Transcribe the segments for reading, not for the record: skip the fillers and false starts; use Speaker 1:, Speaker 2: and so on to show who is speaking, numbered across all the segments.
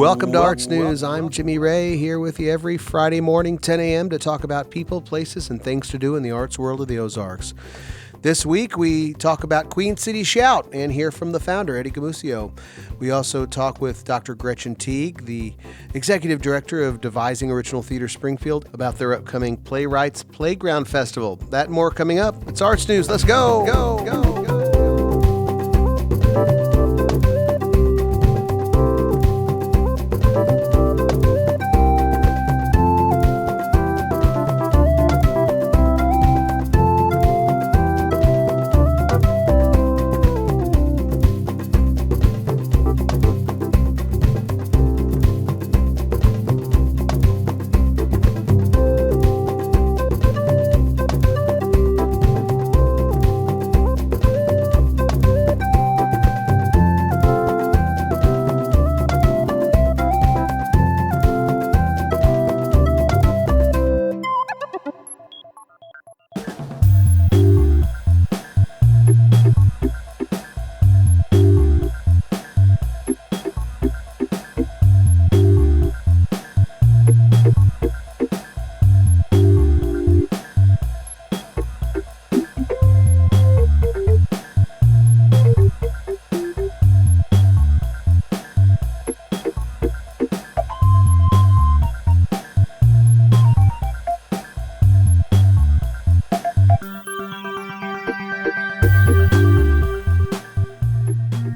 Speaker 1: Welcome to Arts News. I'm Jimmy Ray, here with you every Friday morning, 10 a.m. to talk about people, places, and things to do in the arts world of the Ozarks. This week, we talk about Queen City Shout and hear from the founder, Eddie Gamusio. We also talk with Dr. Gretchen Teague, the executive director of Devising Original Theater Springfield, about their upcoming Playwrights Playground Festival. That and more coming up. It's Arts News. Let's go! Go, go, go!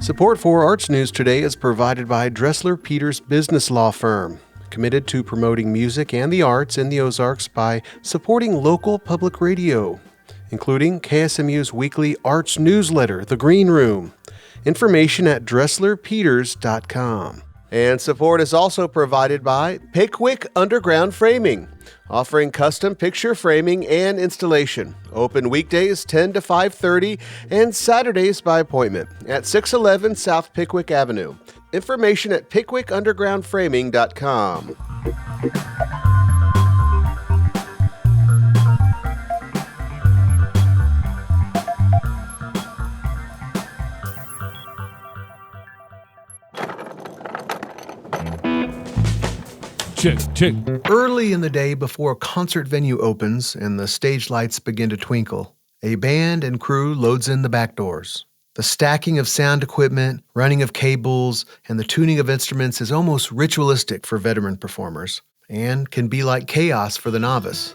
Speaker 1: Support for Arts News today is provided by Dressler Peters Business Law Firm, committed to promoting music and the arts in the Ozarks by supporting local public radio, including KSMU's weekly arts newsletter, The Green Room. Information at DresslerPeters.com. And support is also provided by Pickwick Underground Framing, offering custom picture framing and installation. Open weekdays 10 to 5:30 and Saturdays by appointment at 611 South Pickwick Avenue. Information at PickwickUndergroundFraming.com.
Speaker 2: Check.
Speaker 1: Early in the day before a concert venue opens and the stage lights begin to twinkle, a band and crew loads in the back doors. The stacking of sound equipment, running of cables, and the tuning of instruments is almost ritualistic for veteran performers and can be like chaos for the novice.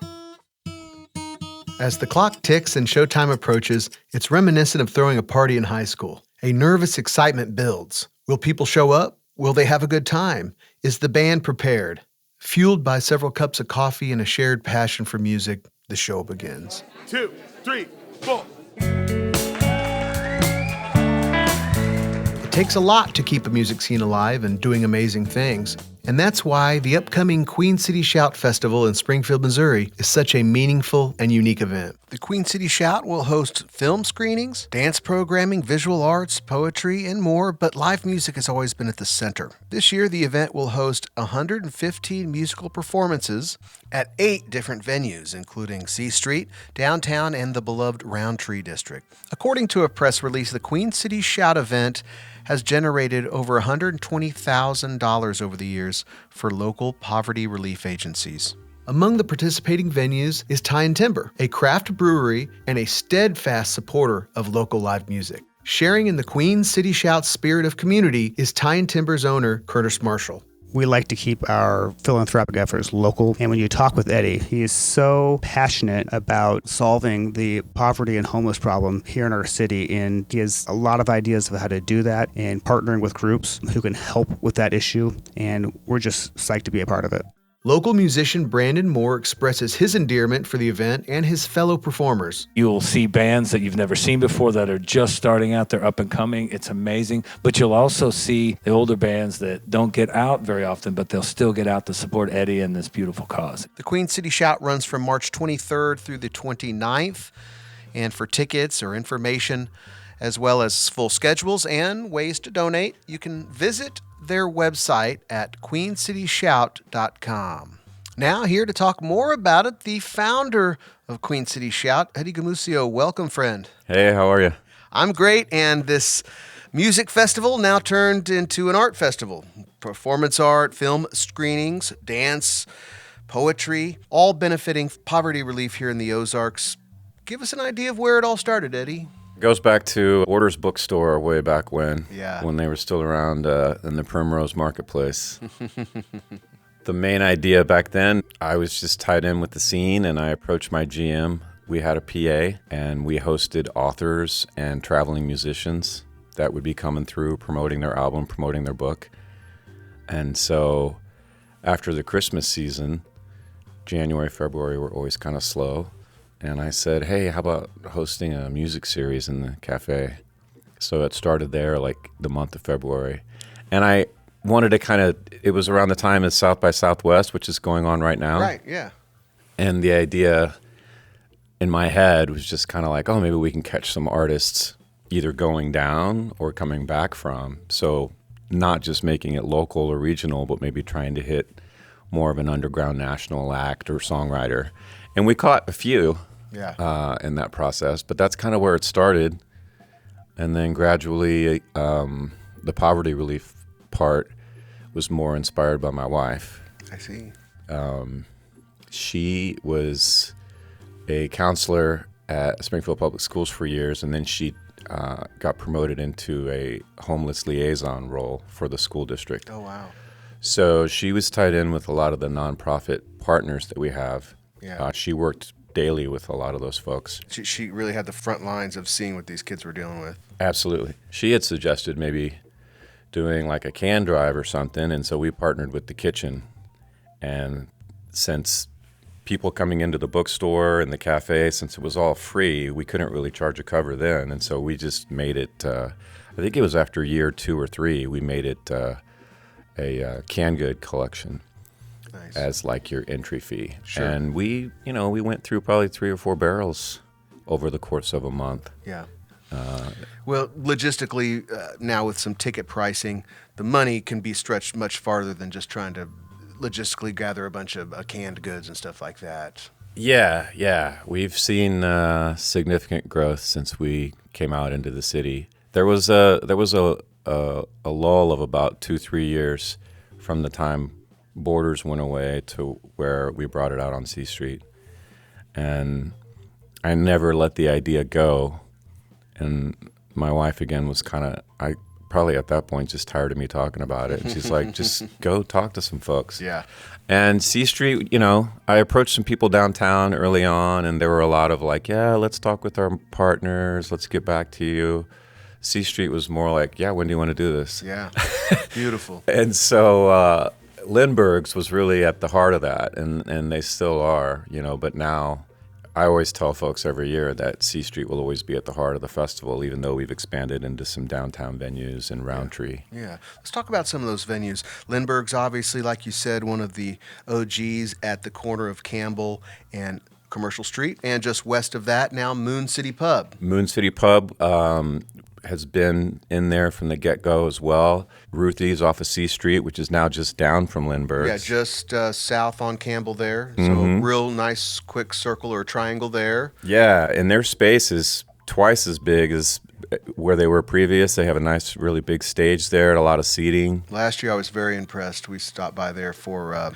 Speaker 1: As the clock ticks and showtime approaches, it's reminiscent of throwing a party in high school. A nervous excitement builds. Will people show up? Will they have a good time? Is the band prepared? Fueled by several cups of coffee and a shared passion for music, the show begins.
Speaker 2: 2, 3, 4.
Speaker 1: It takes a lot to keep a music scene alive and doing amazing things. And that's why the upcoming Queen City Shout Festival in Springfield, Missouri is such a meaningful and unique event. The Queen City Shout will host film screenings, dance programming, visual arts, poetry, and more, but live music has always been at the center. This year, the event will host 115 musical performances at 8 different venues, including C Street, downtown, and the beloved Roundtree District. According to a press release, the Queen City Shout event has generated over $120,000 over the years for local poverty relief agencies. Among the participating venues is Tie and Timber, a craft brewery and a steadfast supporter of local live music. Sharing in the Queen City Shout spirit of community is Tie and Timber's owner, Curtis Marshall.
Speaker 3: We like to keep our philanthropic efforts local. And when you talk with Eddie, he is so passionate about solving the poverty and homeless problem here in our city. And he has a lot of ideas of how to do that and partnering with groups who can help with that issue. And we're just psyched to be a part of it.
Speaker 1: Local musician Brandon Moore expresses his endearment for the event and his fellow performers.
Speaker 4: You'll see bands that you've never seen before that are just starting out. They're up and coming. It's amazing. But you'll also see the older bands that don't get out very often, but they'll still get out to support Eddie and this beautiful cause.
Speaker 1: The Queen City Shout runs from March 23rd through the 29th. And for tickets or information, as well as full schedules and ways to donate, you can visit their website at queencityshout.com. Now, here to talk more about it, the founder of Queen City Shout, Eddie Gamusio. Welcome, friend.
Speaker 5: Hey, how are you?
Speaker 1: I'm great, and this Music festival now turned into an art festival. Performance art, film screenings, dance, poetry, all benefiting poverty relief here in the Ozarks. Give us an idea of where it all started, Eddie.
Speaker 5: It goes back to Orders Bookstore way back when they were still around in the Primrose Marketplace. The main idea back then, I was just tied in with the scene, and I approached my GM. We had a PA, and we hosted authors and traveling musicians that would be coming through, promoting their album, promoting their book. And so after the Christmas season, January, February were always kind of slow. And I said, hey, how about hosting a music series in the cafe? So it started there like the month of February. And I wanted to it was around the time of South by Southwest, which is going on right now.
Speaker 1: Right, yeah.
Speaker 5: And the idea in my head was just kind of like, oh, maybe we can catch some artists either going down or coming back from. So not just making it local or regional, but maybe trying to hit more of an underground national act or songwriter. And we caught a few in that process, but that's kind of where it started. And then gradually the poverty relief part was more inspired by my wife.
Speaker 1: I see.
Speaker 5: She was a counselor at Springfield Public Schools for years, and then she got promoted into a homeless liaison role for the school district.
Speaker 1: Oh, wow.
Speaker 5: So she was tied in with a lot of the nonprofit partners that we have.
Speaker 1: Yeah.
Speaker 5: She worked daily with a lot of those folks.
Speaker 1: She really had the front lines of seeing what these kids were dealing with.
Speaker 5: Absolutely. She had suggested maybe doing like a can drive or something, and so we partnered with the kitchen. And since people coming into the bookstore and the cafe, since it was all free, we couldn't really charge a cover then. And so we just made it, I think it was after year 2 or 3, we made it a canned good collection.
Speaker 1: Nice.
Speaker 5: As like your entry fee.
Speaker 1: Sure.
Speaker 5: And we went through probably 3 or 4 barrels over the course of a month.
Speaker 1: Yeah. Well, logistically, now with some ticket pricing, the money can be stretched much farther than just trying to logistically gather a bunch of canned goods and stuff like that.
Speaker 5: Yeah. We've seen significant growth since we came out into the city. There was a lull of about 2-3 years from the time Borders went away to where we brought it out on C Street. And I never let the idea go. And my wife, again, was I probably at that point just tired of me talking about it. And she's like, just go talk to some folks.
Speaker 1: Yeah.
Speaker 5: And C Street, I approached some people downtown early on, and there were a lot of like, yeah, let's talk with our partners. Let's get back to you. C Street was more like, yeah, when do you want to do this?
Speaker 1: Yeah. Beautiful.
Speaker 5: And so Lindbergh's was really at the heart of that, and they still are, but now I always tell folks every year that C Street will always be at the heart of the festival, even though we've expanded into some downtown venues in Roundtree.
Speaker 1: Yeah. Let's talk about some of those venues. Lindbergh's, obviously, like you said, one of the OGs at the corner of Campbell and Commercial Street, and just west of that now, Moon City Pub.
Speaker 5: Moon City Pub has been in there from the get-go as well. Ruthie's off of C Street, which is now just down from Lindbergh's.
Speaker 1: Yeah, just south on Campbell there. So a real nice quick circle or triangle there.
Speaker 5: Yeah, and their space is twice as big as where they were previous. They have a nice, really big stage there and a lot of seating.
Speaker 1: Last year I was very impressed. We stopped by there for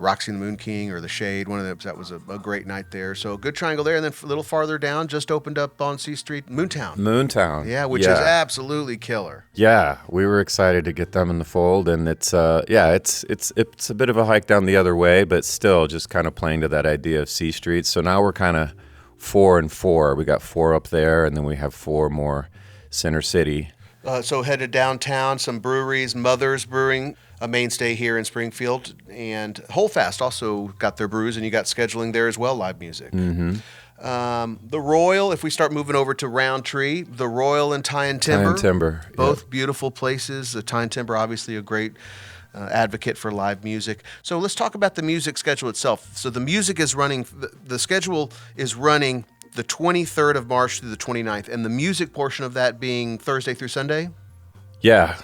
Speaker 1: Roxy and the Moon King or The Shade. One of those, that was a great night there. So a good triangle there. And then a little farther down, just opened up on C Street, Moontown. Yeah, which is absolutely killer.
Speaker 5: Yeah, we were excited to get them in the fold, and it's a bit of a hike down the other way, but still just kind of playing to that idea of C Street. So now we're kind of 4 and 4. We got 4 up there, and then we have 4 more Center City.
Speaker 1: So headed downtown, some breweries, Mother's Brewing, a mainstay here in Springfield, and Holdfast also got their brews, and you got scheduling there as well, live music. Mm-hmm. The Royal, if we start moving over to Roundtree, the Royal and Tie and Timber. Both beautiful places. The Tie and Timber, obviously a great advocate for live music. So let's talk about the music schedule itself. So the music is running, the schedule is running the 23rd of March through the 29th, and the music portion of that being Thursday through Sunday?
Speaker 5: Yeah,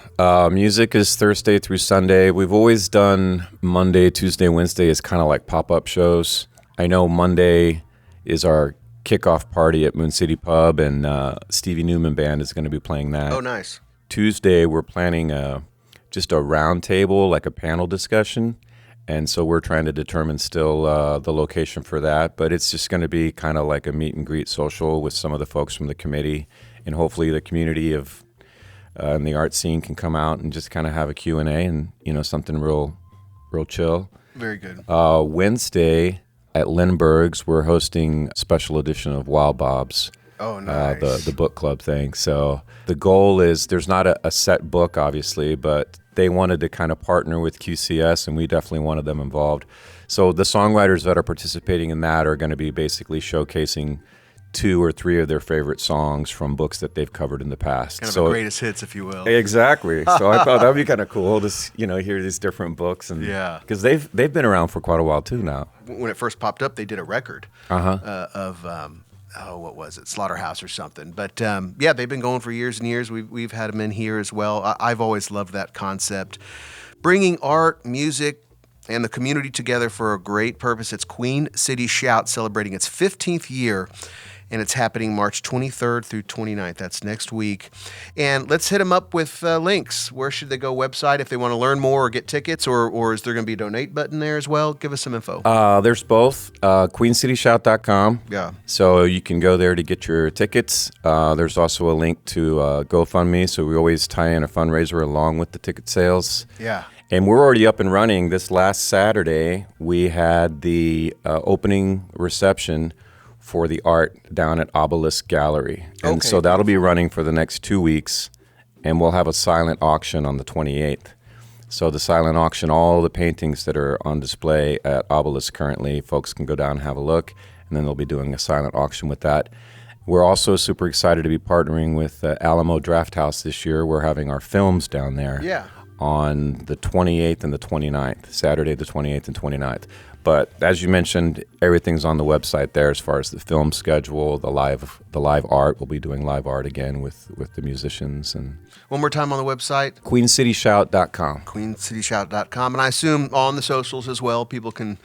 Speaker 5: music is Thursday through Sunday. We've always done Monday, Tuesday, Wednesday as kind of like pop-up shows. I know Monday is our kickoff party at Moon City Pub, and Stevie Newman Band is going to be playing that.
Speaker 1: Oh, nice.
Speaker 5: Tuesday, we're planning just a round table, like a panel discussion. And so we're trying to determine still the location for that. But it's just going to be kind of like a meet and greet social with some of the folks from the committee. And hopefully the community of and the art scene can come out and just kind of have a Q&A and, something real chill.
Speaker 1: Very good.
Speaker 5: Wednesday at Lindbergh's, we're hosting a special edition of Wild Bob's.
Speaker 1: Oh, nice.
Speaker 5: The book club thing. So the goal is there's not a set book, obviously, but they wanted to kind of partner with QCS, and we definitely wanted them involved. So the songwriters that are participating in that are going to be basically showcasing 2 or 3 of their favorite songs from books that they've covered in the past.
Speaker 1: Kind of the greatest hits, if you will.
Speaker 5: Exactly. So I thought that would be kind of cool to hear these different books, and because they've been around for quite a while too now.
Speaker 1: When it first popped up, they did a record of what was it, Slaughterhouse or something. But they've been going for years and years. We've had them in here as well. I've always loved that concept, bringing art, music, and the community together for a great purpose. It's Queen City Shout celebrating its 15th year. And it's happening March 23rd through 29th. That's next week. And let's hit them up with links. Where should they go? Website if they want to learn more or get tickets, or is there going to be a donate button there as well? Give us some info.
Speaker 5: There's both. QueenCityShout.com.
Speaker 1: Yeah.
Speaker 5: So you can go there to get your tickets. There's also a link to GoFundMe. So we always tie in a fundraiser along with the ticket sales.
Speaker 1: Yeah. And
Speaker 5: we're already up and running. This last Saturday, we had the opening reception for the art down at Obelisk Gallery. And so that'll be running for the next 2 weeks, and we'll have a silent auction on the 28th. So the silent auction, all the paintings that are on display at Obelisk currently, folks can go down and have a look, and then they'll be doing a silent auction with that. We're also super excited to be partnering with Alamo Drafthouse this year. We're having our films down there on the 28th and the 29th, Saturday the 28th and 29th. But as you mentioned, everything's on the website there as far as the film schedule, the live art. We'll be doing live art again with the musicians. And
Speaker 1: one more time on the website?
Speaker 5: QueenCityShout.com.
Speaker 1: QueenCityShout.com. And I assume on the socials as well, people can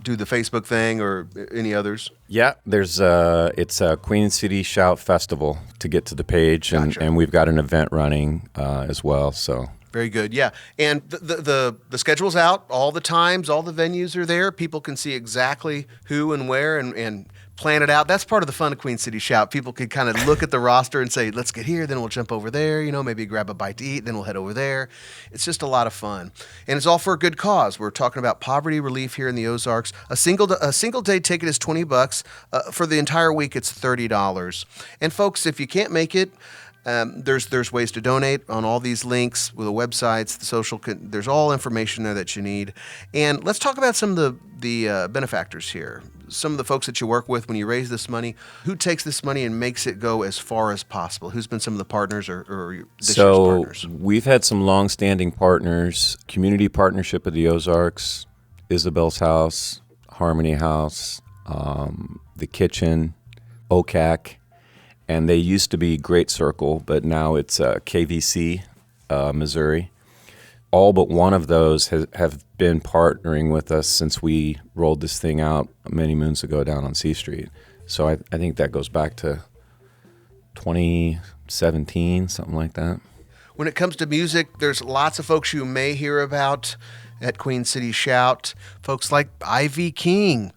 Speaker 1: do the Facebook thing or any others?
Speaker 5: Yeah, it's a Queen City Shout Festival to get to the page, and we've got an event running as well, so...
Speaker 1: Very good, yeah. And the schedule's out, all the times, all the venues are there. People can see exactly who and where and plan it out. That's part of the fun of Queen City Shout. People can kind of look at the roster and say, let's get here, then we'll jump over there, maybe grab a bite to eat, then we'll head over there. It's just a lot of fun. And it's all for a good cause. We're talking about poverty relief here in the Ozarks. A single day ticket is $20. For the entire week, it's $30. And folks, if you can't make it, there's ways to donate on all these links with the websites, the social. There's all information there that you need. And let's talk about some of the benefactors here. Some of the folks that you work with when you raise this money. Who takes this money and makes it go as far as possible? Who's been some of the partners or this year's partners?
Speaker 5: So we've had some long-standing partners: Community Partnership of the Ozarks, Isabel's House, Harmony House, The Kitchen, OCAC. And they used to be Great Circle, but now it's KVC, Missouri. All but one of those have been partnering with us since we rolled this thing out many moons ago down on C Street. So I think that goes back to 2017, something like that.
Speaker 1: When it comes to music, there's lots of folks you may hear about at Queen City Shout. Folks like Ivy King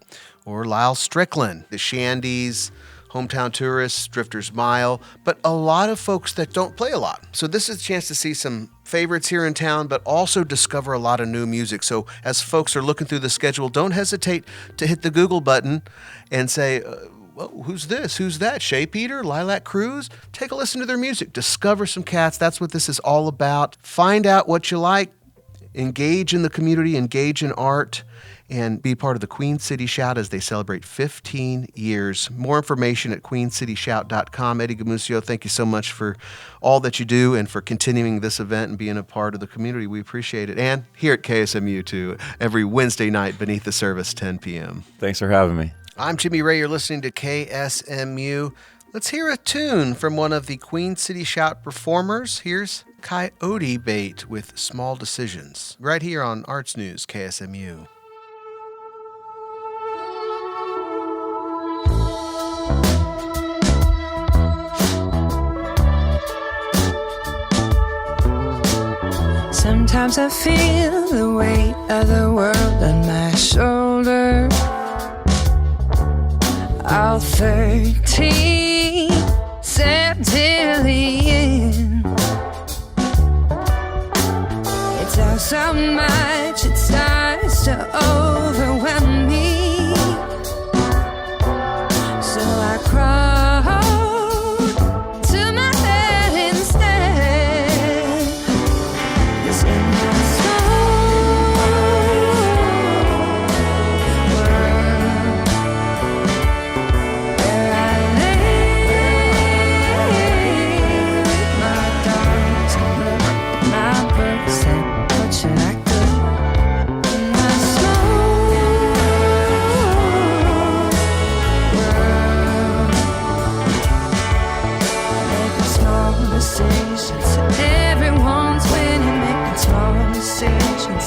Speaker 1: or Lyle Strickland, the Shandies, Hometown Tourists, Drifter's Mile, but a lot of folks that don't play a lot. So this is a chance to see some favorites here in town, but also discover a lot of new music. So as folks are looking through the schedule, don't hesitate to hit the Google button and say, well, who's this? Who's that? Shea Peter? Lilac Cruz? Take a listen to their music. Discover some cats. That's what this is all about. Find out what you like. Engage in the community. Engage in art. And be part of the Queen City Shout as they celebrate 15 years. More information at queencityshout.com. Eddie Gamusio, thank you so much for all that you do and for continuing this event and being a part of the community. We appreciate it. And here at KSMU, too, every Wednesday night beneath the service, 10 p.m.
Speaker 5: Thanks for having me.
Speaker 1: I'm Jimmy Ray. You're listening to KSMU. Let's hear a tune from one of the Queen City Shout performers. Here's Coyote Bait with Small Decisions, right here on Arts News, KSMU.
Speaker 6: Sometimes I feel the weight of the world on my shoulders. All 13 septillion. It's all so much, it starts to overwhelm me. So I crawl to my bed instead. 'Cause in my small world, where I lay with my dogs, look at my books and what should I do? In my small world, making small decisions. Everyone's winning, making small decisions.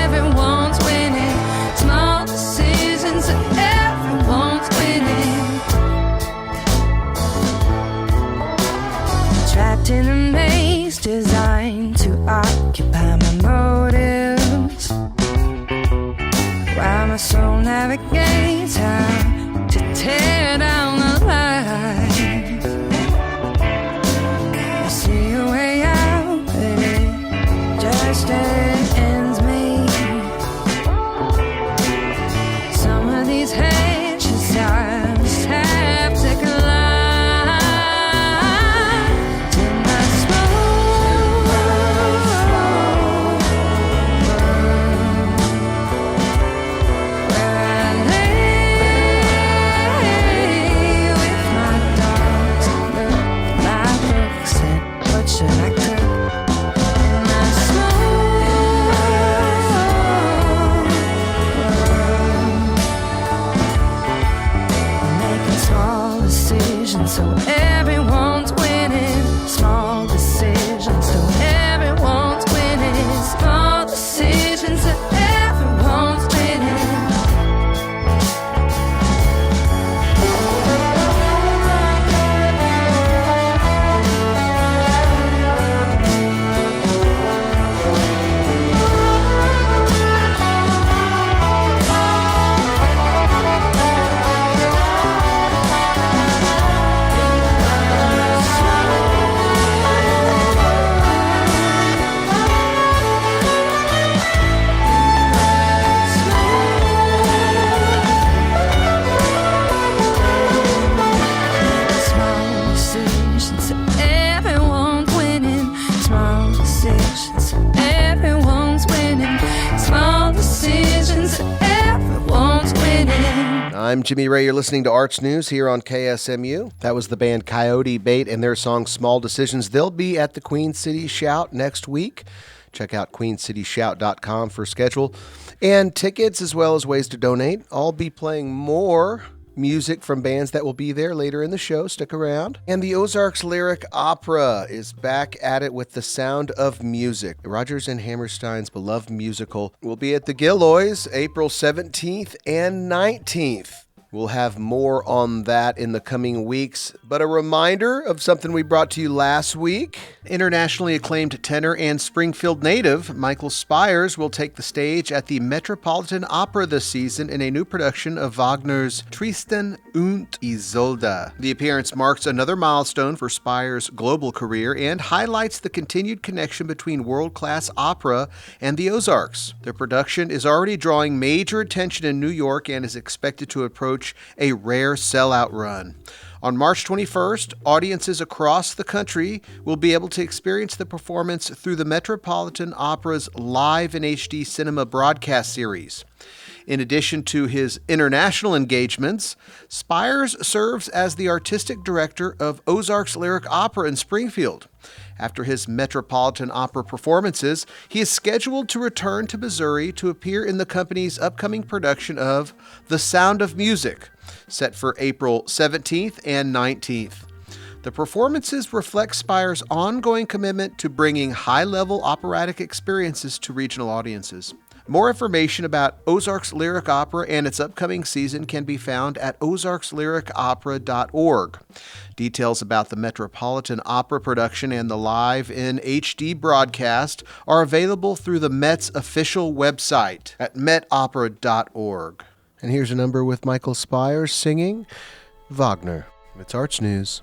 Speaker 6: Everyone's winning, small decisions. Everyone's winning. Trapped in a maze designed to occupy my motives, while my soul navigates how to tear down the lies. I see a way out, but it just ends me. Some of these hedges I just have to climb to my small world, where I lay with my dogs, look at my books and what should I cook? In my small world, making small decisions so everyone's winning. Small decisions so everyone's winning. Small decisions so everyone's winning. Small decisions, everyone's winning. Small decisions, everyone's winning. Small decisions, everyone's winning.
Speaker 1: I'm Jimmy Ray. You're listening to Arts News here on KSMU. That was the band Coyote Bait and their song Small Decisions. They'll be at the Queen City Shout next week. Check out queencityshout.com for schedule and tickets, as well as ways to donate. I'll be playing more music from bands that will be there later in the show. Stick around. And the Ozarks Lyric Opera is back at it with The Sound of Music. Rodgers and Hammerstein's beloved musical will be at the Gilloys April 17th and 19th. We'll have more on that in the coming weeks, but a reminder of something we brought to you last week. Internationally acclaimed tenor and Springfield native Michael Spires will take the stage at the Metropolitan Opera this season in a new production of Wagner's Tristan und Isolde. The appearance marks another milestone for Spires' global career and highlights the continued connection between world-class opera and the Ozarks. The production is already drawing major attention in New York and is expected to approach a rare sellout run. On March 21st, audiences across the country will be able to experience the performance through the Metropolitan Opera's Live in HD Cinema broadcast series. In addition to his international engagements, Spires serves as the artistic director of Ozarks Lyric Opera in Springfield. After his Metropolitan Opera performances, he is scheduled to return to Missouri to appear in the company's upcoming production of The Sound of Music, set for April 17th and 19th. The performances reflect Spires' ongoing commitment to bringing high-level operatic experiences to regional audiences. More information about Ozarks Lyric Opera and its upcoming season can be found at ozarkslyric.org. Details about the Metropolitan Opera production and the live in HD broadcast are available through the Met's official website at metopera.org. And here's a number with Michael Spires singing Wagner. It's Arts News.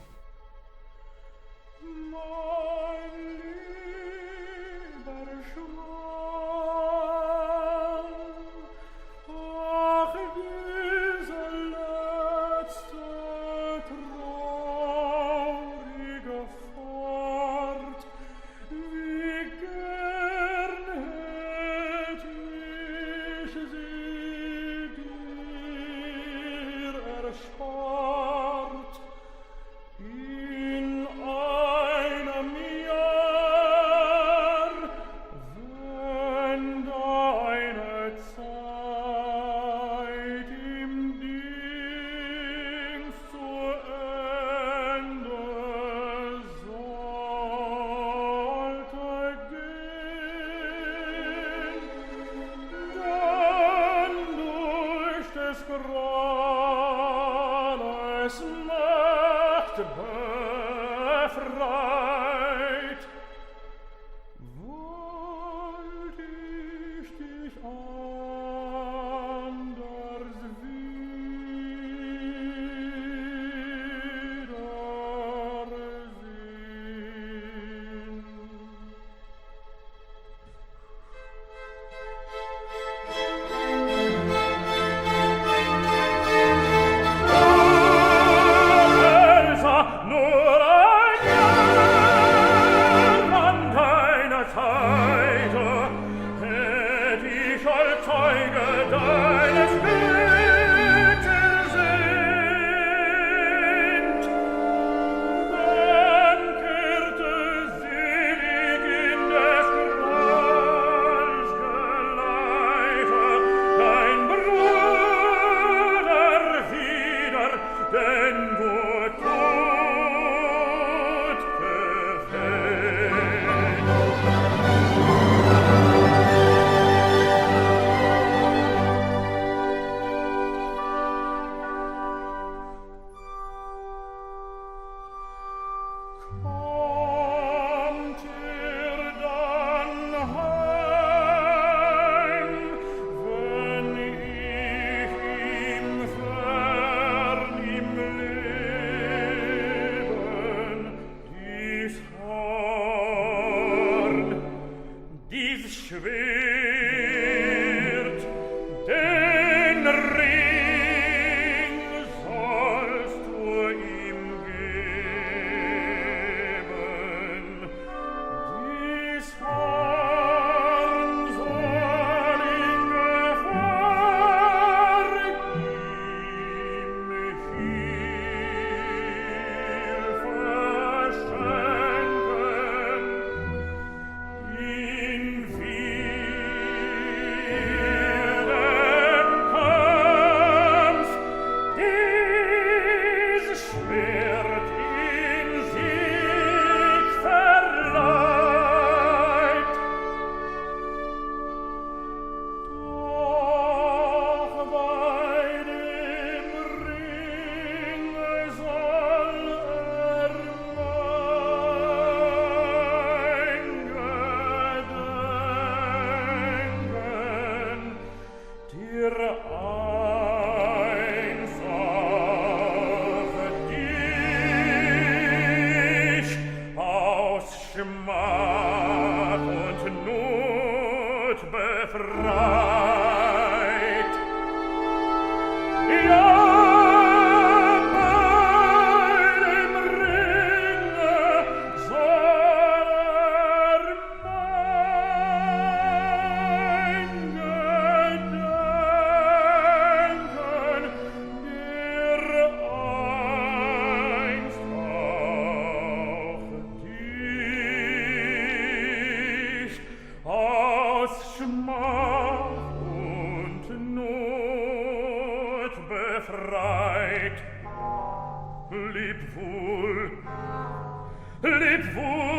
Speaker 7: Leb wohl,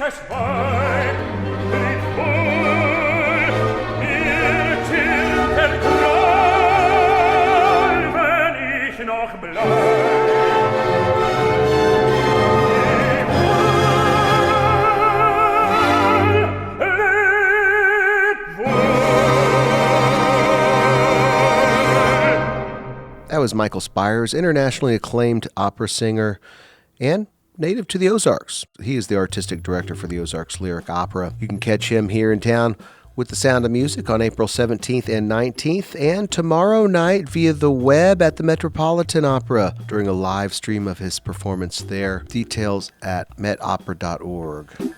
Speaker 2: frisches Wein, tritt wohl mir till der Groll, wenn ich noch bleib.
Speaker 1: That was Michael Spires, internationally acclaimed opera singer and native to the Ozarks. He is the artistic director for the Ozarks Lyric Opera. You can catch him here in town with The Sound of Music on April 17th and 19th, and tomorrow night via the web at the Metropolitan Opera during a live stream of his performance there. Details at metopera.org.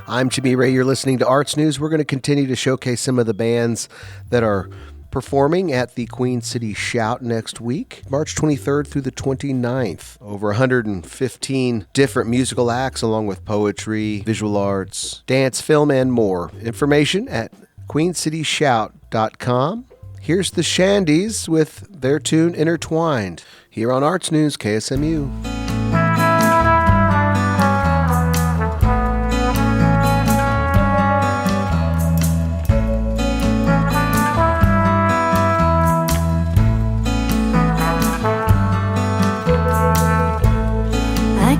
Speaker 1: I'm Jimmy Ray. You're listening to Arts News. We're going to continue to showcase some of the bands that are performing at the Queen City Shout next week, March 23rd through the 29th. Over 115 different musical acts, along with poetry, visual arts, dance, film, and more. Information at queencityshout.com. Here's the Shandies with their tune Intertwined, here on Arts News, KSMU.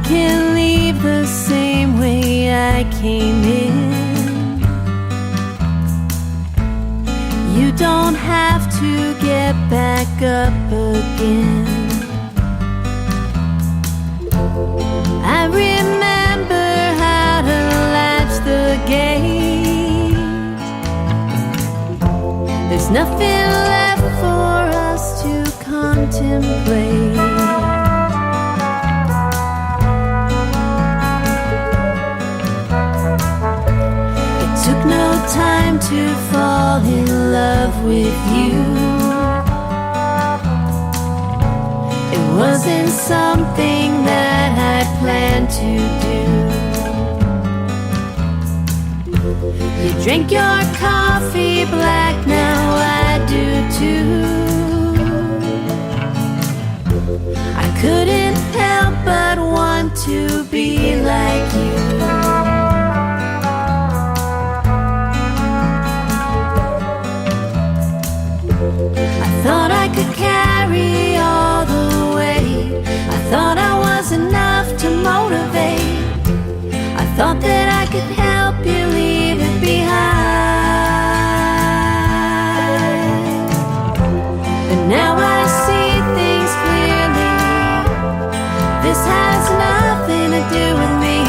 Speaker 6: Can't leave the same way I came in. You don't have to get back up again. I remember how to latch the gate. There's nothing left for us to contemplate. Time to fall in love with you. It wasn't something that I planned to do. You drink your coffee black, now I do too. I couldn't help but want to be like you. Thought I could carry all the weight. I thought I was enough to motivate. I thought that I could help you leave it behind. But now I see things clearly. This has nothing to do with me.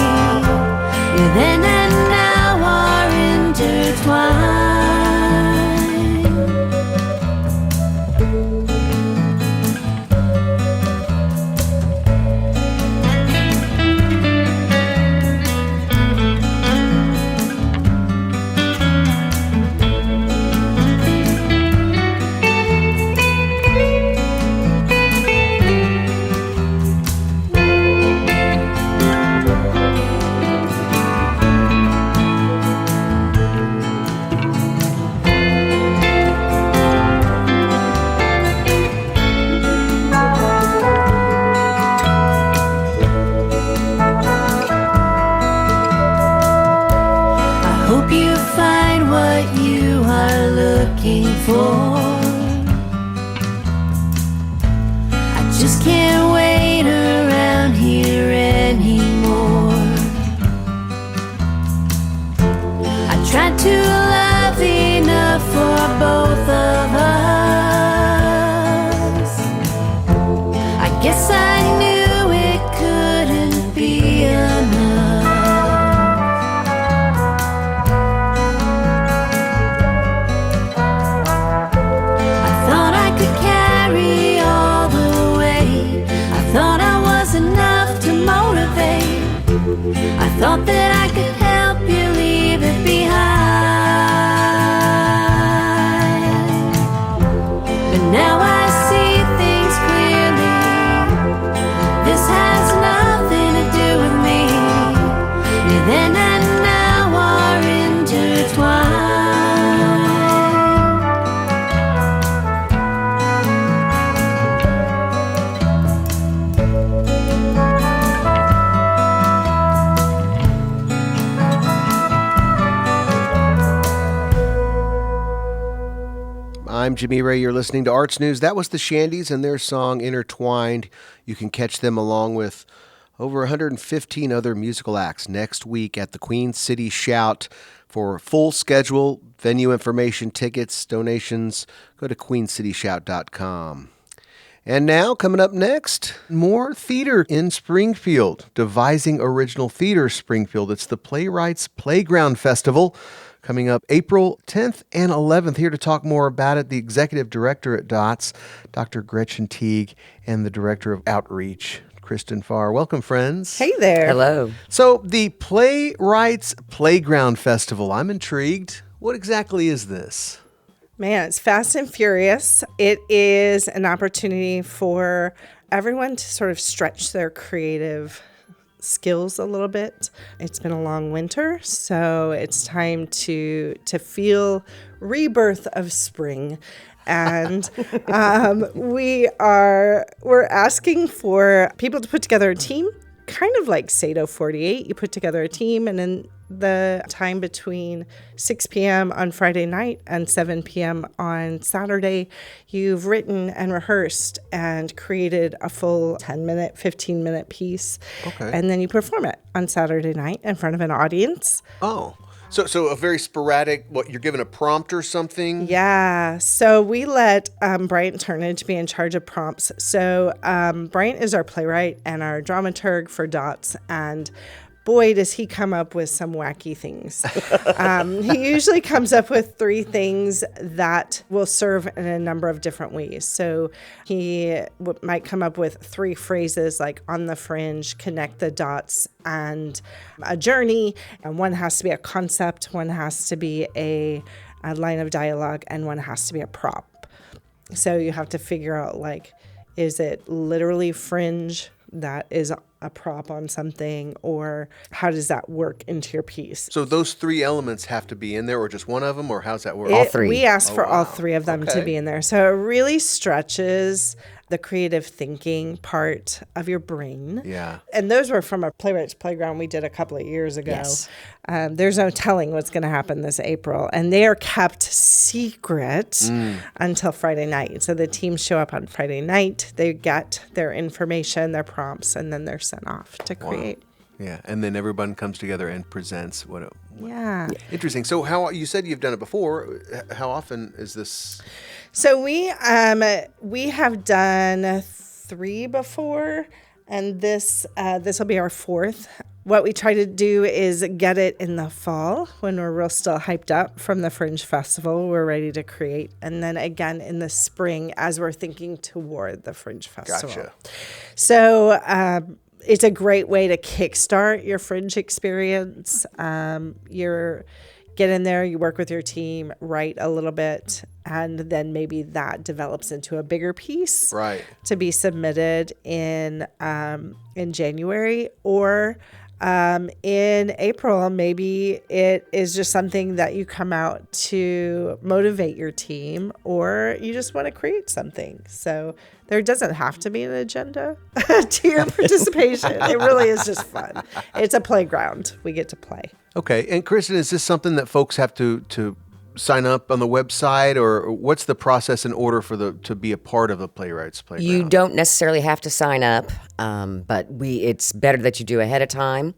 Speaker 6: You then and now are intertwined. For I just can't wait around here anymore. I tried to love enough for both of us. I guess I knew it I thought that I could help you leave it behind, but now I see things clearly. This has nothing to do with me. You then and now are intertwined.
Speaker 1: I'm Jimmy Ray. You're listening to Arts News. That was the Shandies and their song Intertwined. You can catch them along with over 115 other musical acts next week at the Queen City Shout. For full schedule, venue information, tickets, donations, go to queencityshout.com. And now, coming up next, more theater in Springfield. Devising Original Theater Springfield. It's the Playwrights Playground Festival coming up April 10th and 11th. Here to talk more about it, the executive director at DOTS, Dr. Gretchen Teague, and the director of Outreach, Kristen Farr. Welcome, friends.
Speaker 7: Hey there.
Speaker 8: Hello.
Speaker 1: So, the Playwrights Playground Festival. I'm intrigued. What exactly is this?
Speaker 7: Man, it's fast and furious. It is an opportunity for everyone to sort of stretch their creative skills a little bit. It's been a long winter, so it's time to feel rebirth of spring. And we're asking for people to put together a team, kind of like Sado 48. You put together a team, and then the time between 6 p.m. on Friday night and 7 p.m. on Saturday, you've written and rehearsed and created a full 10-minute, 15-minute piece.
Speaker 1: Okay.
Speaker 7: And then you perform it on Saturday night in front of an audience.
Speaker 1: Oh, so a very sporadic, you're given a prompt or something?
Speaker 7: Yeah. So we let Bryant Turnage be in charge of prompts. So Bryant is our playwright and our dramaturg for DOTS, and boy, does he come up with some wacky things. He usually comes up with 3 things that will serve in a number of different ways. So he might come up with 3 phrases like on the fringe, connect the dots, and a journey. And one has to be a concept, one has to be a line of dialogue, and one has to be a prop. So you have to figure out, like, is it literally fringe that is a prop on something, or how does that work into your piece?
Speaker 1: So those 3 elements have to be in there, or just one of them, or how's that work?
Speaker 8: All 3.
Speaker 7: We asked for all 3 of them to be in there. So it really stretches the creative thinking part of your brain.
Speaker 1: Yeah.
Speaker 7: And those were from a Playwrights Playground we did a couple of years ago.
Speaker 8: Yes.
Speaker 7: There's no telling what's going to happen this April. And they are kept secret until Friday night. So the teams show up on Friday night. They get their information, their prompts, and then they're sent off to create.
Speaker 1: Yeah, and then everyone comes together and presents
Speaker 7: Yeah.
Speaker 1: Interesting. So how you said you've done it before. How often is this?
Speaker 7: So we have done 3 before, and this will be our 4th. What we try to do is get it in the fall when we're real still hyped up from the Fringe Festival. We're ready to create, and then again in the spring as we're thinking toward the Fringe Festival.
Speaker 1: Gotcha.
Speaker 7: So it's a great way to kickstart your Fringe experience. You're get in there, you work with your team, write a little bit, and then maybe that develops into a bigger piece,
Speaker 1: Right.
Speaker 7: to be submitted in January, or in April. Maybe it is just something that you come out to motivate your team, or you just want to create something. So there doesn't have to be an agenda to your participation. It really is just fun. It's a playground. We get to play.
Speaker 1: Okay. And Kristen, is this something that folks have to sign up on the website, or what's the process in order for to be a part of the Playwrights Playground?
Speaker 8: You don't necessarily have to sign up, but it's better that you do ahead of time,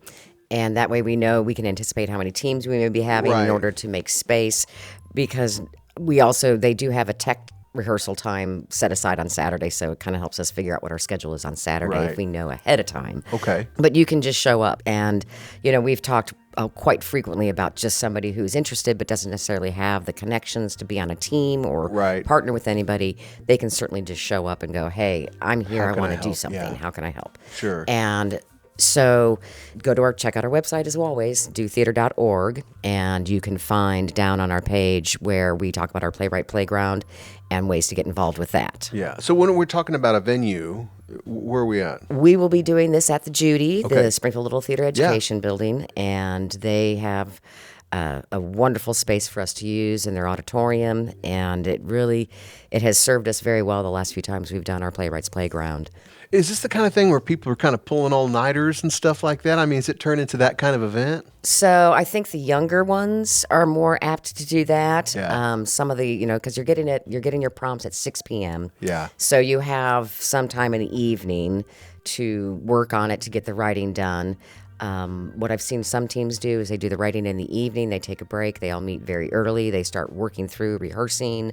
Speaker 8: and that way we know we can anticipate how many teams we may be having
Speaker 1: Right.
Speaker 8: in order to make space, because they do have a tech rehearsal time set aside on Saturday, so it kind of helps us figure out what our schedule is on Saturday
Speaker 1: Right.
Speaker 8: if we know ahead of time.
Speaker 1: Okay.
Speaker 8: But you can just show up, and we've talked quite frequently about just somebody who's interested but doesn't necessarily have the connections to be on a team or
Speaker 1: Right.
Speaker 8: partner with anybody. They can certainly just show up and go, hey, I'm here,
Speaker 1: How
Speaker 8: I
Speaker 1: can
Speaker 8: want
Speaker 1: I
Speaker 8: to do
Speaker 1: help?
Speaker 8: something,
Speaker 1: Yeah.
Speaker 8: how can I help?
Speaker 1: Sure.
Speaker 8: And So check out our website as always, dotheater.org, and you can find down on our page where we talk about our Playwright Playground and ways to get involved with that.
Speaker 1: Yeah. So when we're talking about a venue, where are we at?
Speaker 8: We will be doing this at the Judy,
Speaker 1: Okay.
Speaker 8: the Springfield Little Theater Education Building, and they have a wonderful space for us to use in their auditorium, and it has served us very well the last few times we've done our Playwrights Playground.
Speaker 1: Is this the kind of thing where people are kind of pulling all-nighters and stuff like that? I mean, has it turned into that kind of event?
Speaker 8: So I think the younger ones are more apt to do that.
Speaker 1: Yeah.
Speaker 8: Some of the, because you're getting your prompts at 6 p.m.
Speaker 1: Yeah.
Speaker 8: So you have some time in the evening to work on it to get the writing done. What I've seen some teams do is they do the writing in the evening. They take a break. They all meet very early. They start working through rehearsing.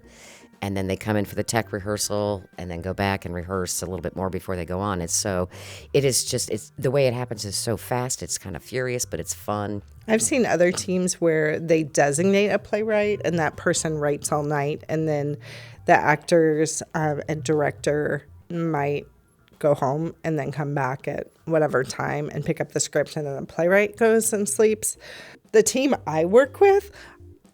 Speaker 8: And then they come in for the tech rehearsal and then go back and rehearse a little bit more before they go on. It's the way it happens is so fast. It's kind of furious, but it's fun.
Speaker 7: I've seen other teams where they designate a playwright and that person writes all night, and then the actors and director might go home and then come back at whatever time and pick up the script, and then the playwright goes and sleeps. The team I work with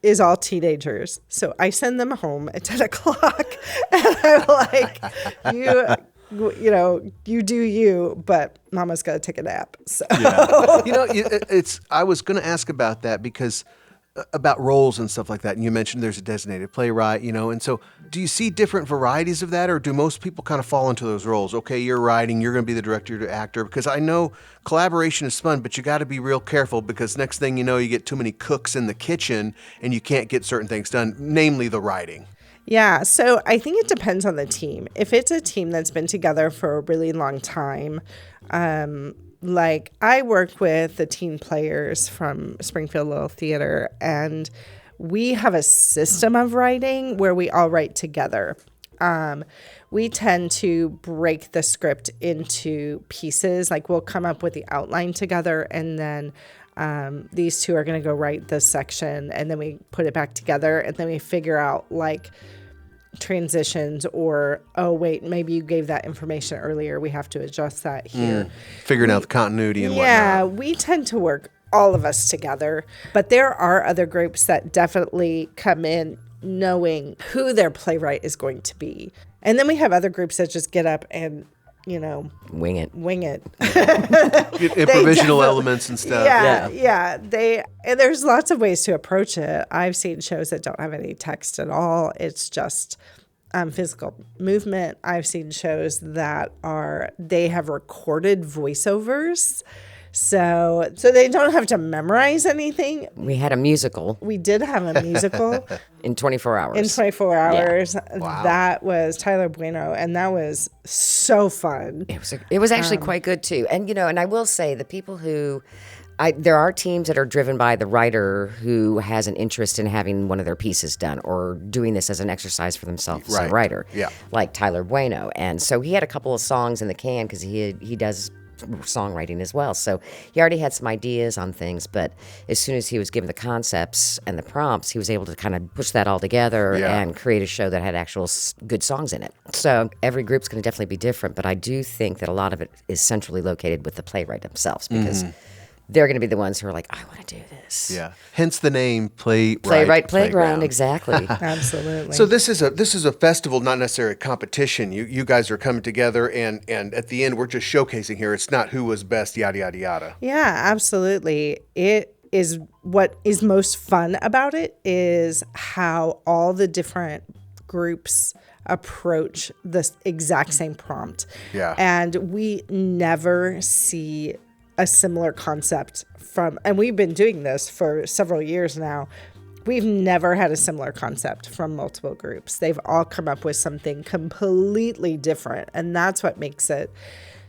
Speaker 7: is all teenagers. So I send them home at 10 o'clock and I'm like, you do you, but mama's got to take a nap. So.
Speaker 1: Yeah. I was going to ask about that because about roles and stuff like that. And you mentioned there's a designated playwright, and so do you see different varieties of that, or do most people kind of fall into those roles? Okay, you're writing, you're going to be the director, you're the actor, because I know collaboration is fun, but you got to be real careful because next thing you know, you get too many cooks in the kitchen and you can't get certain things done, namely the writing.
Speaker 7: Yeah, so I think it depends on the team. If it's a team that's been together for a really long time, like I work with the teen players from Springfield Little Theater, and we have a system of writing where we all write together. We tend to break the script into pieces. Like we'll come up with the outline together, and then these two are going to go write this section, and then we put it back together, and then we figure out like transitions or, oh wait, maybe you gave that information earlier, we have to adjust that here.
Speaker 1: Figuring out the continuity and
Speaker 7: yeah,
Speaker 1: whatnot.
Speaker 7: we tend to work all of us together, but there are other groups that definitely come in knowing who their playwright is going to be, and then we have other groups that just get up and
Speaker 8: wing it.
Speaker 1: Improvisational elements and stuff.
Speaker 7: Yeah. And there's lots of ways to approach it. I've seen shows that don't have any text at all. It's just physical movement. I've seen shows that they have recorded voiceovers. So they don't have to memorize anything.
Speaker 8: We had a musical.
Speaker 7: We did have a musical.
Speaker 8: In 24 hours.
Speaker 7: In 24 hours.
Speaker 8: Yeah.
Speaker 1: Wow.
Speaker 7: That was Tyler Bueno, and that was so fun.
Speaker 8: It was actually quite good too. And and I will say the people who there are teams that are driven by the writer who has an interest in having one of their pieces done or doing this as an exercise for themselves as a writer.
Speaker 1: Yeah.
Speaker 8: Like Tyler Bueno. And so he had a couple of songs in the can because he does songwriting as well. So he already had some ideas on things, but as soon as he was given the concepts and the prompts, he was able to kind of push that all together and create a show that had actual good songs in it. So every group's going to definitely be different, but I do think that a lot of it is centrally located with the playwright themselves because they're going to be the ones who are like, I want to do this.
Speaker 1: Yeah. Hence the name
Speaker 8: Playwright Playground. Exactly.
Speaker 7: Absolutely.
Speaker 1: So this is a festival, not necessarily a competition. You guys are coming together, and at the end, we're just showcasing here. It's not who was best, yada, yada, yada.
Speaker 7: Yeah, absolutely. It is what is most fun about it is how all the different groups approach the exact same prompt.
Speaker 1: Yeah.
Speaker 7: And we never see a similar concept and we've been doing this for several years now. We've never had a similar concept from multiple groups. They've all come up with something completely different. And that's what makes it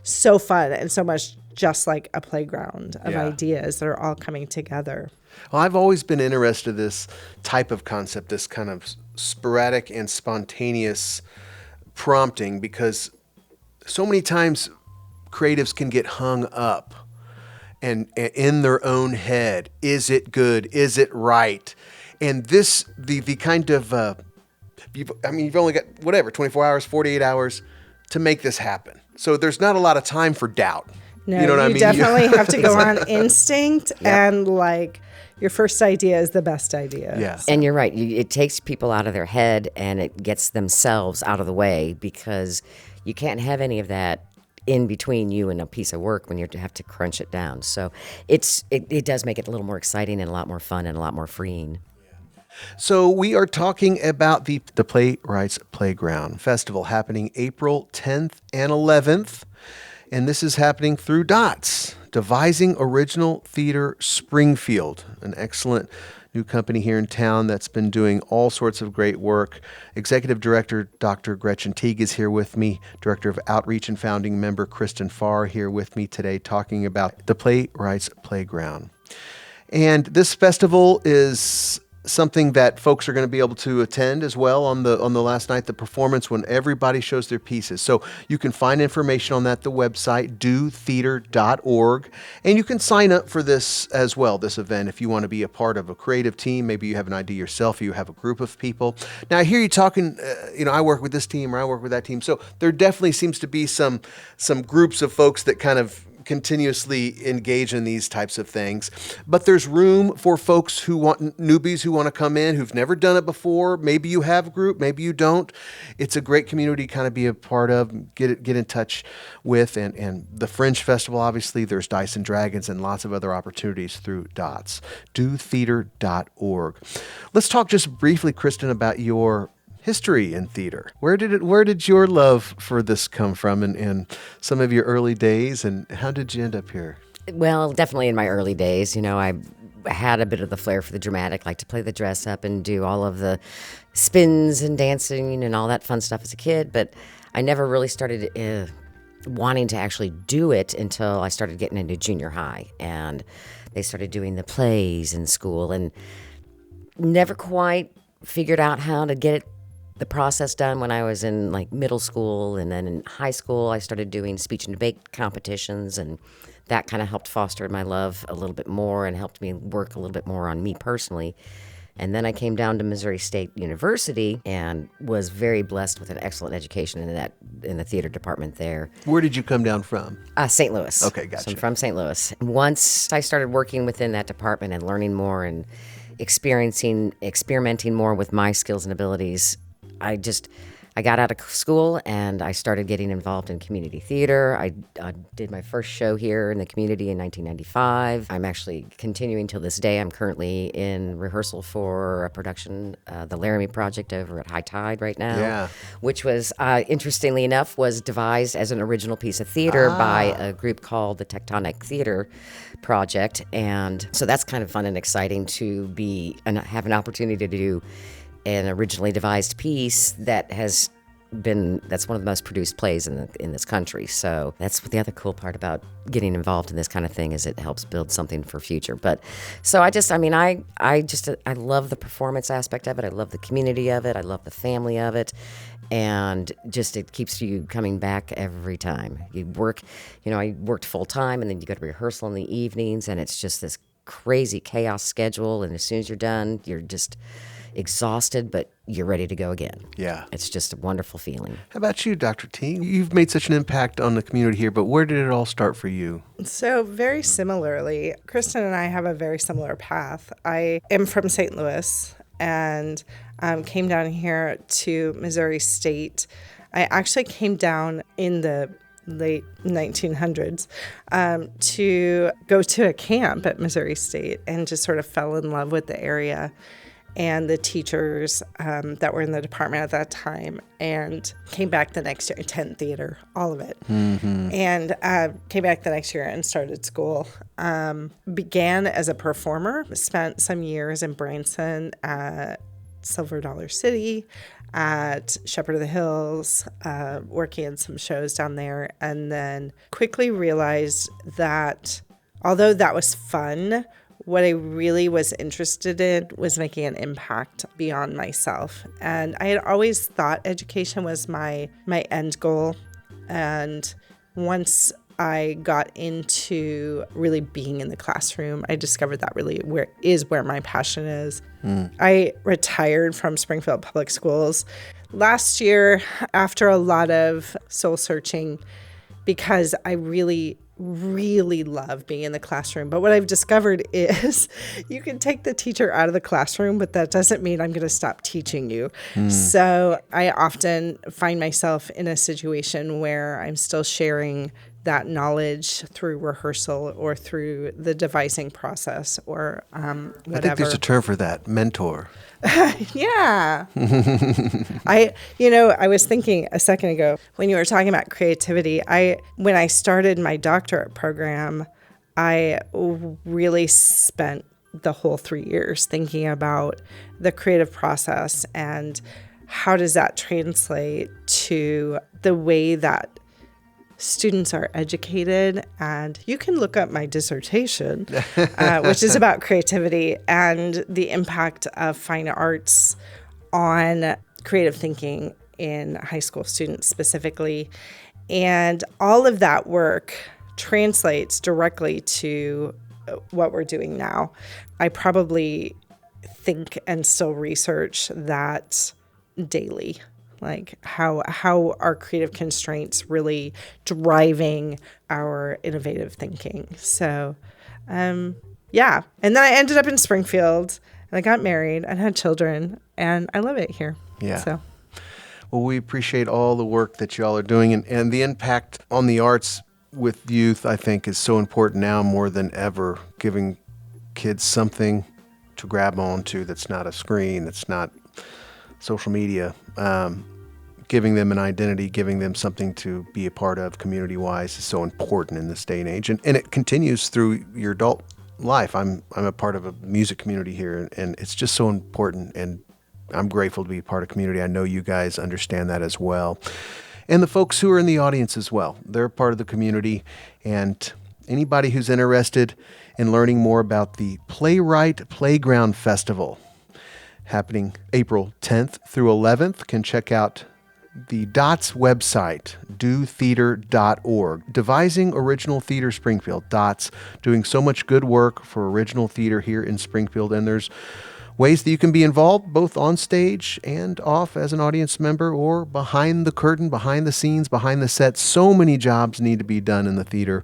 Speaker 7: so fun and so much just like a playground of ideas that are all coming together.
Speaker 1: Well, I've always been interested in this type of concept, this kind of sporadic and spontaneous prompting, because so many times creatives can get hung up and in their own head. Is it good? Is it right? And this, the kind of, you've only got 24 hours, 48 hours to make this happen. So there's not a lot of time for doubt.
Speaker 7: No,
Speaker 1: You know what I mean?
Speaker 7: definitely have to go on instinct and like your first idea is the best idea.
Speaker 1: Yeah.
Speaker 8: And you're right. It takes people out of their head and it gets themselves out of the way, because you can't have any of that in between you and a piece of work when you have to crunch it down. So it does make it a little more exciting and a lot more fun and a lot more freeing.
Speaker 1: So we are talking about the Playwrights Playground Festival happening April 10th and 11th. And this is happening through DOTS, Devising Original Theater Springfield, an excellent new company here in town that's been doing all sorts of great work. Executive Director Dr. Gretchen Teague is here with me. Director of Outreach and founding member Kristen Farr here with me today talking about the Playwrights Playground. And this festival is something that folks are going to be able to attend as well on the last night, the performance when everybody shows their pieces. So you can find information on that at the website, dotheater.org. And you can sign up for this as well, this event, if you want to be a part of a creative team. Maybe you have an idea yourself, or you have a group of people. Now, I hear you talking, I work with this team or I work with that team. So there definitely seems to be some groups of folks that kind of continuously engage in these types of things. But there's room for folks who want, newbies who want to come in, who've never done it before. Maybe you have a group, maybe you don't. It's a great community to kind of be a part of, get in touch with. And the Fringe Festival, obviously, there's Dice and Dragons and lots of other opportunities through DOTS. dotheater.org. Let's talk just briefly, Kristen, about your history in theater. Where did your love for this come from, and some of your early days, and how did you end up here?
Speaker 8: Well, definitely in my early days, I had a bit of the flair for the dramatic, like to play the dress up and do all of the spins and dancing and all that fun stuff as a kid, but I never really started wanting to actually do it until I started getting into junior high, and they started doing the plays in school, and never quite figured out how to get the process done when I was in like middle school. And then in high school I started doing speech and debate competitions, and that kind of helped foster my love a little bit more and helped me work a little bit more on me personally. And then I came down to Missouri State University and was very blessed with an excellent education in the theater department there.
Speaker 1: Where did you come down from?
Speaker 8: St. Louis.
Speaker 1: Okay, gotcha.
Speaker 8: So I'm from St. Louis. Once I started working within that department and learning more and experimenting more with my skills and abilities, I got out of school and I started getting involved in community theater. I did my first show here in the community in 1995. I'm actually continuing till this day. I'm currently in rehearsal for a production, the Laramie Project over at High Tide right now, which was, interestingly enough, was devised as an original piece of theater by a group called the Tectonic Theater Project. And so that's kind of fun and exciting to be and have an opportunity to do an originally devised piece that's one of the most produced plays in this country. So that's what the other cool part about getting involved in this kind of thing is it helps build something for future. But so I love the performance aspect of it. I love the community of it. I love the family of it. And just it keeps you coming back every time. You work, I worked full time, and then you go to rehearsal in the evenings, and it's just this crazy chaos schedule. And as soon as you're done, you're just exhausted, but you're ready to go again.
Speaker 1: Yeah.
Speaker 8: It's just a wonderful feeling.
Speaker 1: How about you, Dr. T? You've made such an impact on the community here, but where did it all start for you?
Speaker 7: So very similarly, Kristen and I have a very similar path. I am from St. Louis and came down here to Missouri State. I actually came down in the late 1900s to go to a camp at Missouri State and just sort of fell in love with the area and the teachers that were in the department at that time, and came back the next year, attended theater, all of it. Mm-hmm. And came back the next year and started school. Began as a performer, spent some years in Branson at Silver Dollar City, at Shepherd of the Hills, working in some shows down there, and then quickly realized that although that was fun, what I really was interested in was making an impact beyond myself. And I had always thought education was my end goal. And once I got into really being in the classroom, I discovered that really where my passion is. I retired from Springfield Public Schools last year after a lot of soul searching, because I really really love being in the classroom. But what I've discovered is you can take the teacher out of the classroom, but that doesn't mean I'm going to stop teaching you. So I often find myself in a situation where I'm still sharing that knowledge through rehearsal or through the devising process or whatever.
Speaker 1: I think there's a term for that, mentor.
Speaker 7: Yeah. I was thinking a second ago when you were talking about creativity, when I started my doctorate program, I really spent the whole 3 years thinking about the creative process and how does that translate to the way that students are educated. And you can look up my dissertation, which is about creativity and the impact of fine arts on creative thinking in high school students specifically. And all of that work translates directly to what we're doing now. I probably think and still research that daily. Like how are creative constraints really driving our innovative thinking? So, yeah. And then I ended up in Springfield, and I got married and had children, and I love it here.
Speaker 1: Yeah.
Speaker 7: So,
Speaker 1: Well, we appreciate all the work that y'all are doing, and the impact on the arts with youth, I think, is so important now more than ever, giving kids something to grab onto that's not a screen, that's not social media, giving them an identity, giving them something to be a part of community-wise is so important in this day and age. And it continues through your adult life. I'm a part of a music community here, and it's just so important, and I'm grateful to be part of community. I know you guys understand that as well. And the folks who are in the audience as well. They're part of the community, and anybody who's interested in learning more about the Playwright Playground Festival happening April 10th through 11th can check out the DOTS website, dotheater.org. Devising Original Theater Springfield. DOTS doing so much good work for original theater here in Springfield, and there's ways that you can be involved both on stage and off as an audience member or behind the curtain, behind the scenes, behind the set. So many jobs need to be done in the theater,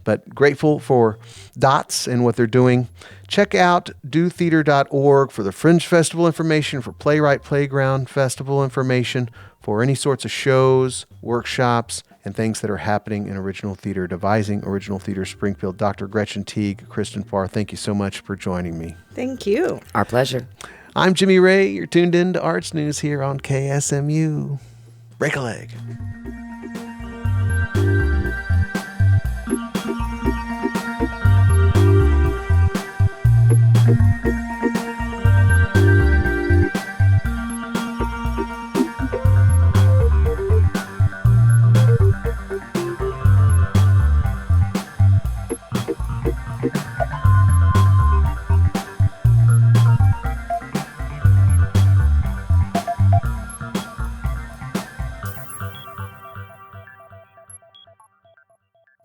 Speaker 1: but grateful for DOTS and what they're doing. Check out dotheater.org for the Fringe Festival information, for Playwright Playground Festival information, for any sorts of shows, workshops, and things that are happening in original theater, Devising Original Theater Springfield. Dr. Gretchen Teague, Kristen Farr, thank you so much for joining me.
Speaker 7: thank you.
Speaker 8: Our pleasure.
Speaker 1: I'm Jimmy Ray. You're tuned in to Arts News here on KSMU. Break a leg.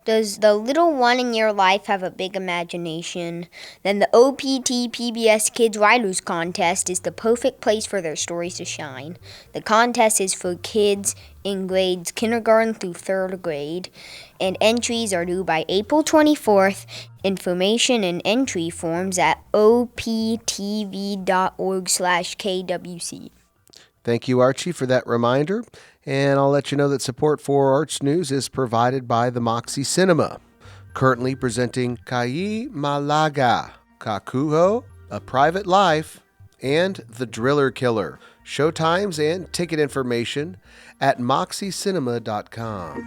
Speaker 9: Does the little one in your life have a big imagination? Then the OPT PBS Kids Writers Contest is the perfect place for their stories to shine. The contest is for kids in grades kindergarten through 3rd grade, and entries are due by April 24th. Information and entry forms at optv.org/KWC.
Speaker 1: Thank you, Archie, for that reminder. And I'll let you know that support for Arts News is provided by the Moxie Cinema, currently presenting Kai Malaga, Kakuho, A Private Life, and The Driller Killer. Showtimes and ticket information at moxiecinema.com.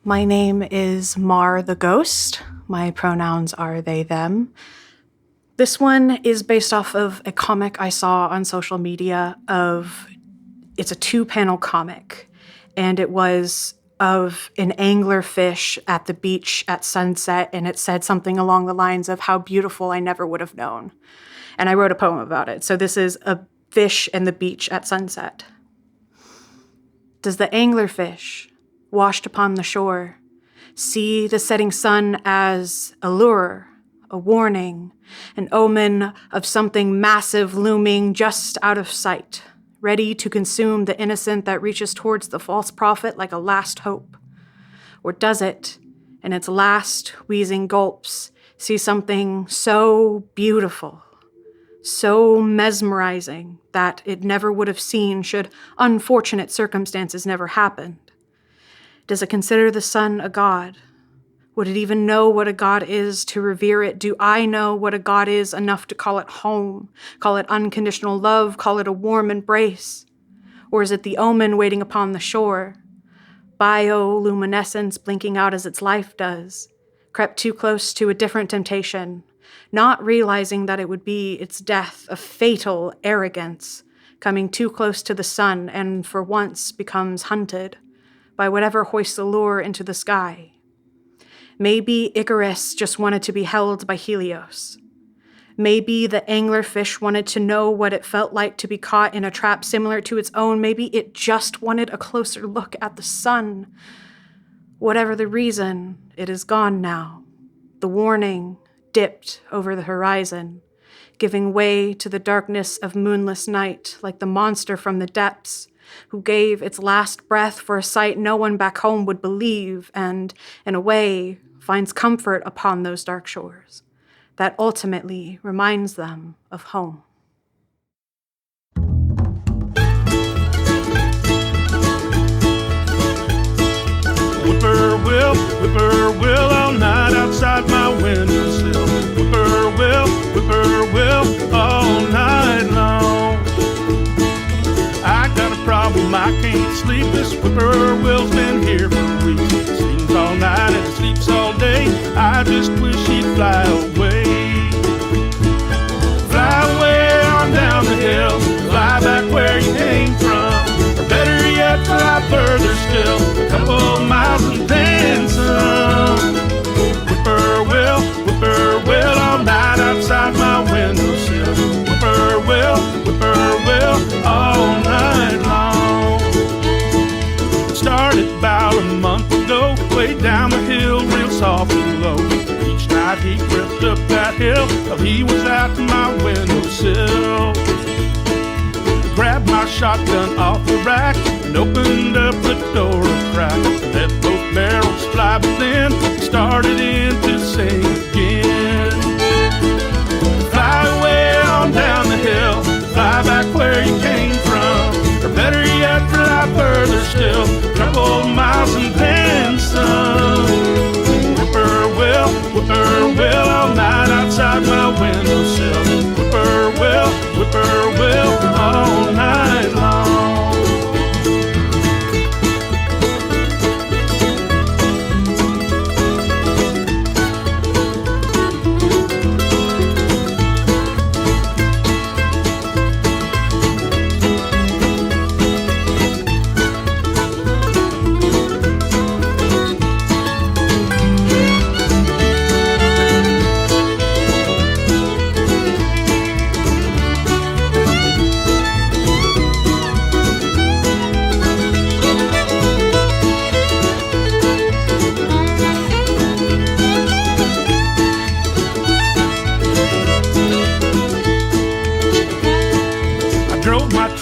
Speaker 10: My name is Mar the Ghost. My pronouns are they, them. This one is based off of a comic I saw on social media it's a 2-panel comic, and it was of an anglerfish at the beach at sunset, and it said something along the lines of how beautiful I never would have known. And I wrote a poem about it. So this is a fish and the beach at sunset. Does the anglerfish, washed upon the shore, see the setting sun as a lure, a warning, an omen of something massive looming just out of sight, ready to consume the innocent that reaches towards the false prophet like a last hope? Or does it, in its last wheezing gulps, see something so beautiful, so mesmerizing that it never would have seen should unfortunate circumstances never happened? Does it consider the sun a god? Would it even know what a god is to revere it? Do I know what a god is enough to call it home, call it unconditional love, call it a warm embrace? Or is it the omen waiting upon the shore? Bioluminescence blinking out as its life does, crept too close to a different temptation, not realizing that it would be its death, a fatal arrogance, coming too close to the sun and for once becomes hunted by whatever hoists the lure into the sky. Maybe Icarus just wanted to be held by Helios. Maybe the anglerfish wanted to know what it felt like to be caught in a trap similar to its own. Maybe it just wanted a closer look at the sun. Whatever the reason, it is gone now. The warning dipped over the horizon, giving way to the darkness of moonless night, like the monster from the depths who gave its last breath for a sight no one back home would believe, and, in a way, finds comfort upon those dark shores that ultimately reminds them of home.
Speaker 2: Whippoorwill, all night outside my windowsill. Whippoorwill, all night long. I got a problem, I can't sleep. This whippoorwill's been here for weeks. It sings all night and it sleeps all day. I just wish he'd fly away. Fly away on down the hill, fly back where you came from. Or better yet, fly further still, a couple miles and then some. Whippoorwill, all night outside my windowsill. Whippoorwill, all night long. Started about a month ago, way down the hill, real soft and low. Each night he crept up that hill till he was at my windowsill. Grabbed my shotgun off the rack and opened up the door a crack. Let both barrels fly, but then started in to sing again. Fly away on down the hill, fly back where you came from. Or better yet, fly further still, a couple miles and then some. Whippoorwill, all night outside my windowsill. Whippoorwill, all night long.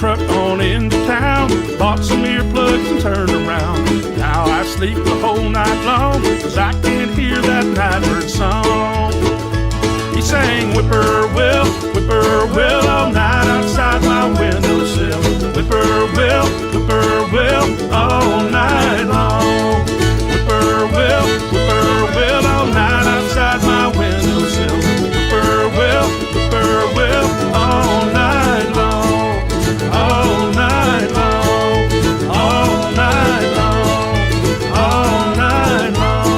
Speaker 2: Truck on into town, bought some earplugs and turned around. Now I sleep the whole night long, cause I can't hear that nightbird song. He sang whippoorwill, all night outside my windowsill. Whippoorwill, all night long. Whippoorwill, all night outside my windowsill. Whippoorwill, all night long. All night long, all night long, all night long,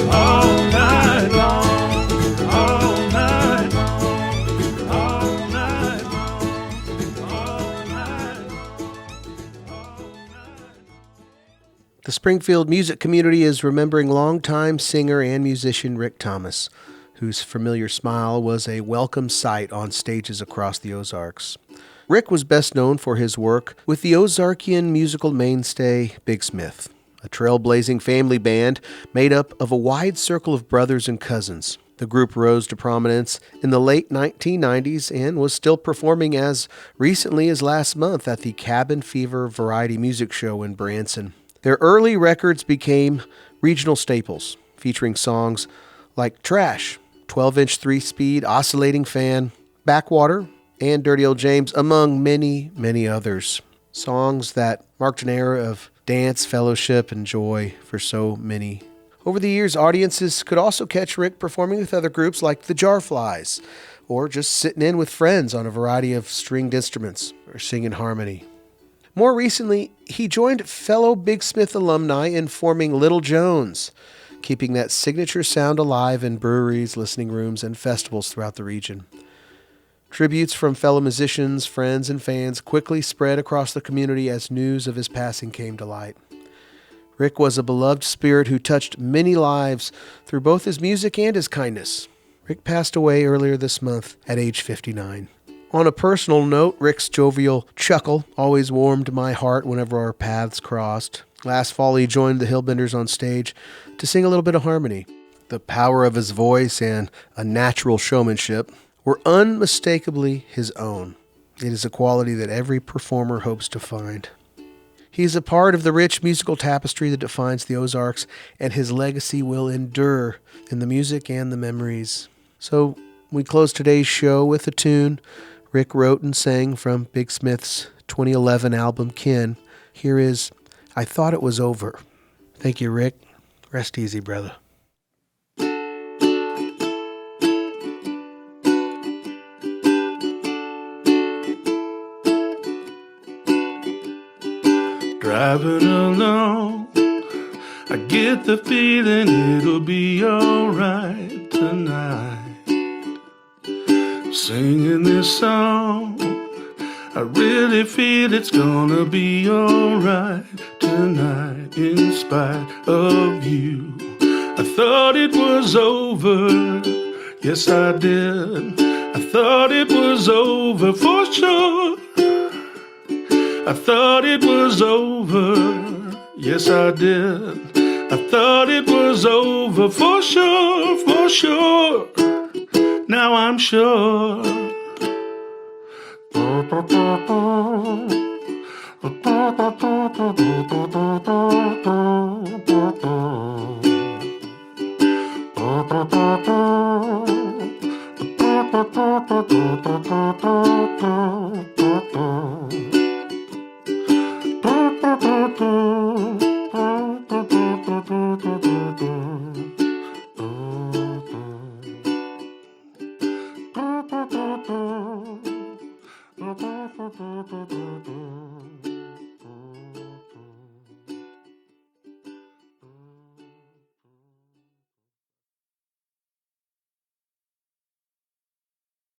Speaker 2: all night long, all night long,
Speaker 1: The Springfield music community is remembering longtime singer and musician Rick Thomas, whose familiar smile was a welcome sight on stages across the Ozarks. Rick was best known for his work with the Ozarkian musical mainstay Big Smith, a trailblazing family band made up of a wide circle of brothers and cousins. The group rose to prominence in the late 1990s and was still performing as recently as last month at the Cabin Fever Variety Music Show in Branson. Their early records became regional staples, featuring songs like Trash, 12-inch 3-speed Oscillating Fan, Backwater, and Dirty Old James, among many, many others. Songs that marked an era of dance, fellowship, and joy for so many. Over the years, audiences could also catch Rick performing with other groups like the Jarflies, or just sitting in with friends on a variety of stringed instruments, or singing harmony. More recently, he joined fellow Big Smith alumni in forming Little Jones, keeping that signature sound alive in breweries, listening rooms, and festivals throughout the region. Tributes from fellow musicians, friends, and fans quickly spread across the community as news of his passing came to light. Rick was a beloved spirit who touched many lives through both his music and his kindness. Rick passed away earlier this month at age 59. On a personal note, Rick's jovial chuckle always warmed my heart whenever our paths crossed. Last fall, he joined the Hillbenders on stage to sing a little bit of harmony. The power of his voice and a natural showmanship were unmistakably his own. It is a quality that every performer hopes to find. He is a part of the rich musical tapestry that defines the Ozarks, and his legacy will endure in the music and the memories. So we close today's show with a tune Rick wrote and sang from Big Smith's 2011 album Kin. Here is I Thought It Was Over. Thank you, Rick. Rest easy, brother.
Speaker 2: Driving along, I get the feeling it'll be alright tonight. Singing this song, I really feel it's gonna be alright tonight in spite of you. I thought it was over, yes I did. I thought it was over for sure. I thought it was over, yes I did. I thought it was over for sure, for sure. Now I'm sure.